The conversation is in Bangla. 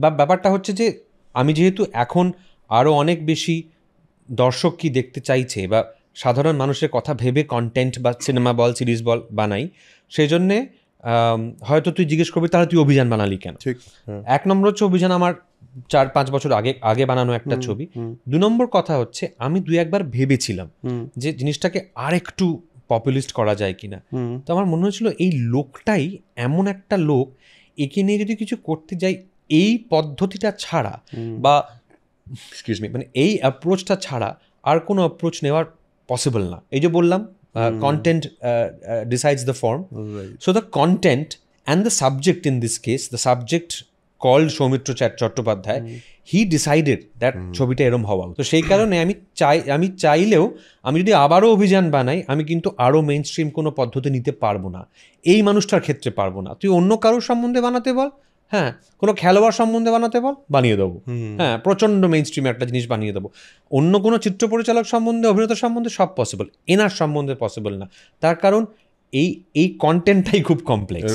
বা ব্যাপারটা হচ্ছে যে আমি যেহেতু এখন আরও অনেক বেশি দর্শক কি দেখতে চাইছে বা সাধারণ মানুষের কথা ভেবে কন্টেন্ট বা সিনেমা বল সিরিজ বল বানাই, সেই জন্যে হয়তো তুই জিজ্ঞেস করবি তাহলে তুই অভিযান বানালি কেন। ঠিক। এক নম্বর হচ্ছে অভিযান আমার 4-5 বছর আগে বানানো একটা ছবি। 2 নম্বর কথা হচ্ছে আমি 2-1 বার ভেবেছিলাম যে জিনিসটাকে আর একটু পপুলিস্ট করা যায় কিনা। তো আমার মনে হয়েছিল এই লোকটাই এমন একটা লোক, একে নিয়ে যদি কিছু করতে যাই এই পদ্ধতিটা ছাড়া বা এক্সকিউজ মি মানে এই অ্যাপ্রোচটা ছাড়া আর কোনো অ্যাপ্রোচ নেওয়ার পসিবল না। এই যে বললাম content decides the form. Right. So the content and the subject in this case, the subject called Soumitra Chattopadhyay, he decided that ছবিটা এরম হওয়া। তো সেই কারণে আমি চাইলেও আমি যদি আবারও অভিযান বানাই, আমি কিন্তু আরও মেইন স্ট্রিম কোনো পদ্ধতি নিতে পারবো না, এই মানুষটার ক্ষেত্রে পারবো না। তুই অন্য কারোর সম্বন্ধে বানাতে বল, হ্যাঁ, কোনো খেলোয়াড় সম্বন্ধে বানাতে বল, বানিয়ে দেবো, হ্যাঁ, প্রচণ্ড মেইন স্ট্রিমে একটা জিনিস বানিয়ে দেবো। অন্য কোনো চিত্র পরিচালক সম্বন্ধে, অভিনেতা সম্বন্ধে সব পসিবল, এনার সম্বন্ধে পসিবল না। তার কারণ এই কন্টেন্টটাই খুব কমপ্লেক্স।